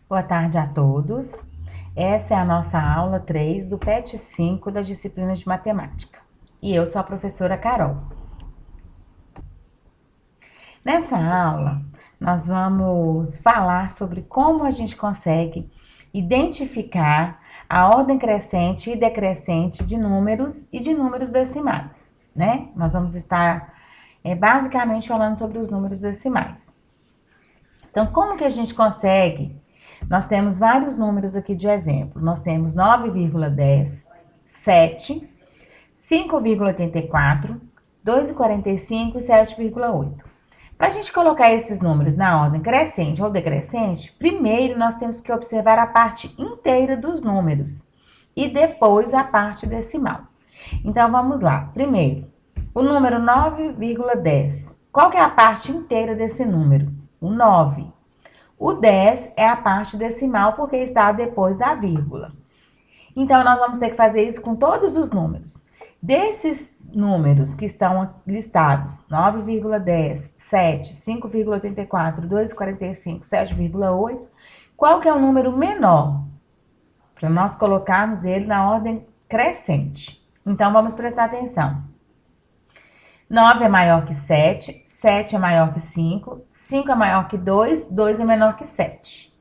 Boa tarde a todos. Essa é a nossa aula 3 do PET 5 da disciplina de matemática. E eu sou a professora Carol. Nessa aula, nós vamos falar sobre como a gente consegue identificar a ordem crescente e decrescente de números e de números decimais, né? Nós vamos estar basicamente falando sobre os números decimais. Então, como que a gente consegue? Nós temos vários números aqui de exemplo. Nós temos 9,10, 7, 5,84, 2,45 e 7,8. Para a gente colocar esses números na ordem crescente ou decrescente, primeiro nós temos que observar a parte inteira dos números e depois a parte decimal. Então, vamos lá. Primeiro, o número 9,10. Qual que é a parte inteira desse número? O 9. O 10 é a parte decimal porque está depois da vírgula. Então, nós vamos ter que fazer isso com todos os números. Desses números que estão listados, 9,10, 7, 5,84, 2,45, 7,8, qual que é o número menor? Para nós colocarmos ele na ordem crescente. Então, vamos prestar atenção. 9 é maior que 7, 7 é maior que 5, 5 é maior que 2, 2 é menor que 7.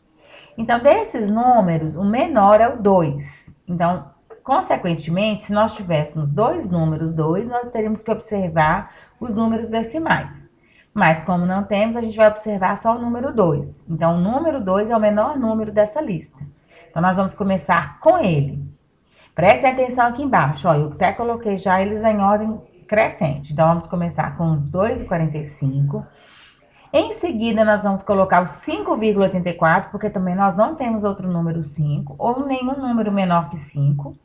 Então, desses números, o menor é o 2. Então, consequentemente, se nós tivéssemos dois números 2, nós teríamos que observar os números decimais. Mas, como não temos, a gente vai observar só o número 2. Então, o número 2 é o menor número dessa lista. Então, nós vamos começar com ele. Prestem atenção aqui embaixo. Ó, eu até coloquei já eles em ordem crescente. Então, vamos começar com 2,45. Em seguida, nós vamos colocar o 5,84, porque também nós não temos outro número 5, ou nenhum número menor que 5.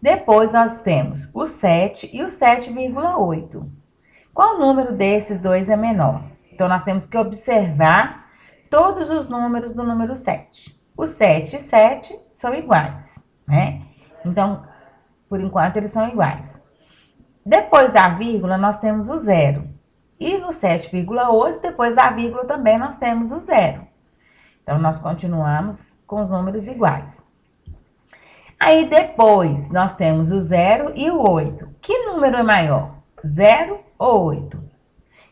Depois, nós temos o 7 e o 7,8. Qual número desses dois é menor? Então, nós temos que observar todos os números do número 7. O 7 e 7 são iguais, né? Então, por enquanto, eles são iguais. Depois da vírgula, nós temos o 0. E no 7,8, depois da vírgula também nós temos o 0. Então, nós continuamos com os números iguais. Aí, depois, nós temos o 0 e o 8. Que número é maior? 0 ou 8?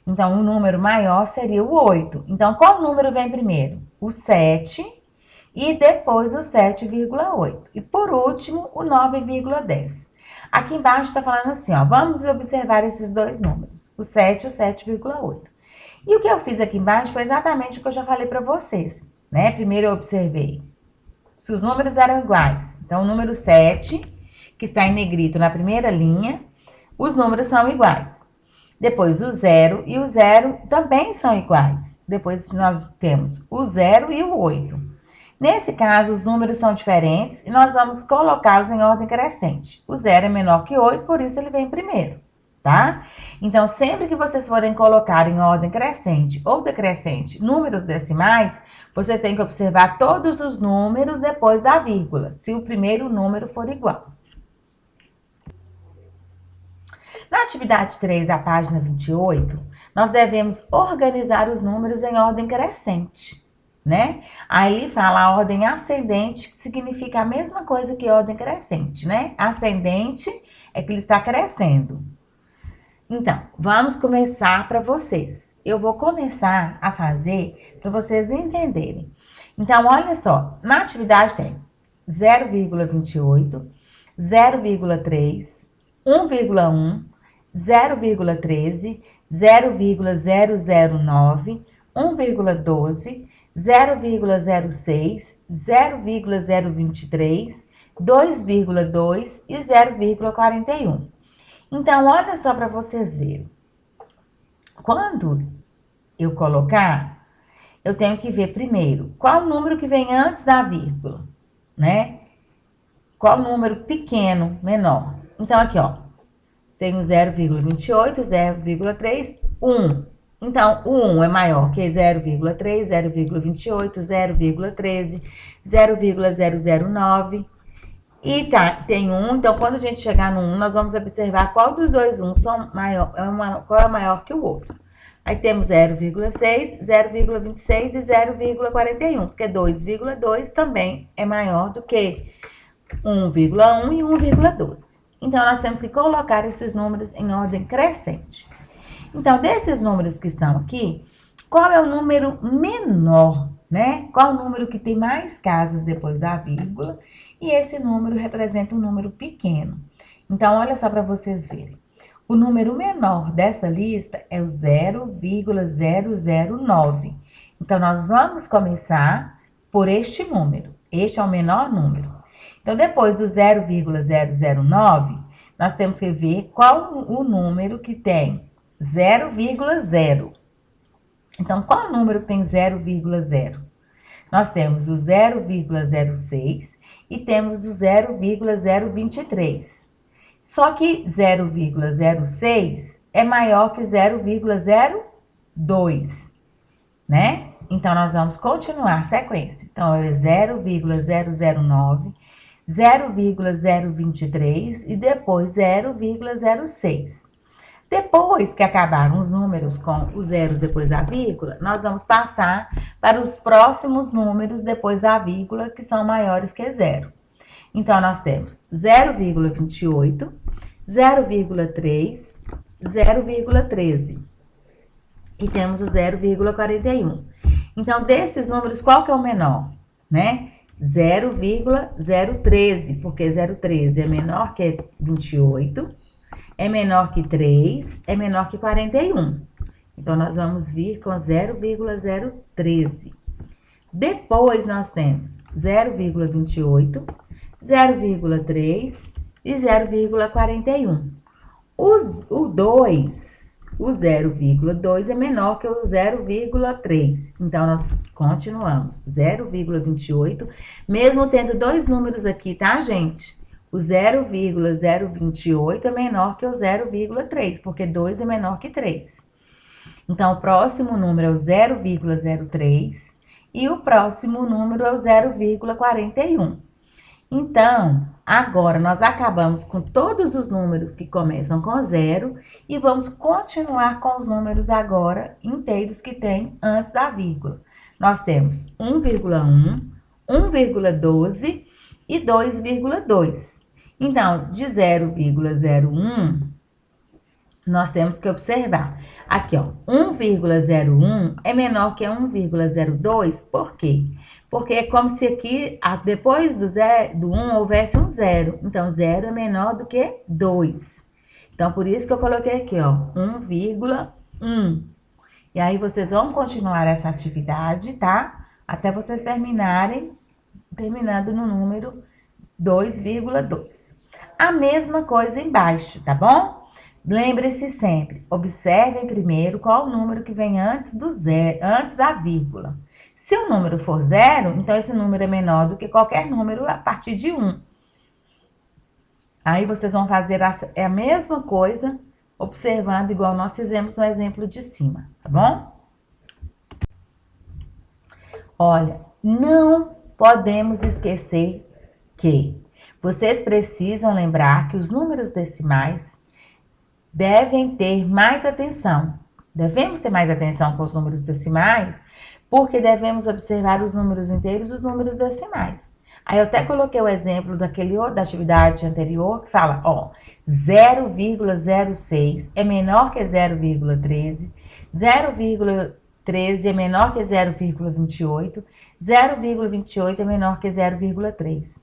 Então, o número maior seria o 8. Então, qual número vem primeiro? O 7 e depois o 7,8. E, por último, o 9,10. Aqui embaixo está falando assim, ó, vamos observar esses dois números, o 7 e o 7,8. E o que eu fiz aqui embaixo foi exatamente o que eu já falei para vocês, né? Primeiro eu observei se os números eram iguais. Então, o número 7, que está em negrito na primeira linha, os números são iguais. Depois, o 0 e o 0 também são iguais. Depois, nós temos o 0 e o 8. Nesse caso, os números são diferentes e nós vamos colocá-los em ordem crescente. O 0 é menor que 8, por isso ele vem primeiro, tá? Então, sempre que vocês forem colocar em ordem crescente ou decrescente números decimais, vocês têm que observar todos os números depois da vírgula, se o primeiro número for igual. Na atividade 3 da página 28, nós devemos organizar os números em ordem crescente, né? Aí ele fala a ordem ascendente, que significa a mesma coisa que ordem crescente, né? Ascendente é que ele está crescendo. Então, vamos começar para vocês. Eu vou começar a fazer para vocês entenderem. Então, olha só, na atividade tem 0,28, 0,3, 1,1, 0,13, 0,009, 1,12, 0,06, 0,023, 2,2 e 0,41. Então, olha só para vocês verem. Quando eu colocar, eu tenho que ver primeiro qual número que vem antes da vírgula, né? Qual número pequeno, menor. Então, aqui, ó, tem o 0,28, 0,3, 1. Então, o 1 é maior que 0,3, 0,28, 0,13, 0,009. E tem 1, então quando a gente chegar no 1, nós vamos observar qual dos dois 1 qual é maior que o outro. Aí temos 0,6, 0,26 e 0,41, porque 2,2 também é maior do que 1,1 e 1,12. Então, nós temos que colocar esses números em ordem crescente. Então, desses números que estão aqui, qual é o número menor, né? Qual o número que tem mais casas depois da vírgula? E esse número representa um número pequeno. Então, olha só para vocês verem. O número menor dessa lista é o 0,009. Então, nós vamos começar por este número. Este é o menor número. Então, depois do 0,009, nós temos que ver qual o número que tem 0,0. Então, qual o número que tem 0,0? Nós temos o 0,06 e temos o 0,023. Só que 0,06 é maior que 0,02, né? Então, nós vamos continuar a sequência. Então, é 0,009, 0,023 e depois 0,06. Depois que acabaram os números com o zero depois da vírgula, nós vamos passar para os próximos números depois da vírgula, que são maiores que zero. Então, nós temos 0,28, 0,3, 0,13 e temos o 0,41. Então, desses números, qual que é o menor, né? 0,013, porque 0,13 é menor que 28, é menor que 3, é menor que 41. Então, nós vamos vir com 0,013. Depois, nós temos 0,28, 0,3 e 0,41. O 2, o 0,2 é menor que o 0,3. Então, nós continuamos. 0,28, mesmo tendo dois números aqui, tá, gente? O 0,028 é menor que o 0,3, porque 2 é menor que 3. Então, o próximo número é o 0,03 e o próximo número é o 0,41. Então, agora nós acabamos com todos os números que começam com zero e vamos continuar com os números agora inteiros que tem antes da vírgula. Nós temos 1,1, 1,12 e 2,2. Então, de 0,01, nós temos que observar. Aqui, ó, 1,01 é menor que 1,02, por quê? Porque é como se aqui, depois do 1, houvesse um zero. Então, 0 é menor do que 2. Então, por isso que eu coloquei aqui, ó, 1,1. E aí, vocês vão continuar essa atividade, tá? Até vocês terminando no número 2,2. A mesma coisa embaixo, tá bom? Lembre-se sempre, observem primeiro qual o número que vem antes do zero, antes da vírgula. Se o número for zero, então esse número é menor do que qualquer número a partir de 1. Aí vocês vão fazer a mesma coisa, observando igual nós fizemos no exemplo de cima, tá bom? Olha, não podemos esquecer que vocês precisam lembrar que os números decimais devem ter mais atenção. Devemos ter mais atenção com os números decimais, porque devemos observar os números inteiros e os números decimais. Aí eu até coloquei o exemplo da atividade anterior, que fala, ó, 0,06 é menor que 0,13, 0,13 é menor que 0,28, 0,28 é menor que 0,3.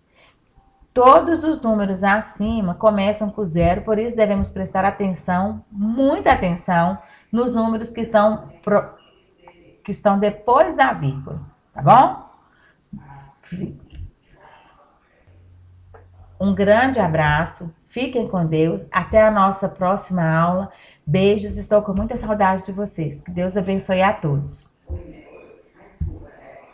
Todos os números acima começam com zero, por isso devemos prestar atenção, muita atenção, nos números que estão depois da vírgula, tá bom? Um grande abraço, fiquem com Deus, até a nossa próxima aula. Beijos, estou com muita saudade de vocês. Que Deus abençoe a todos.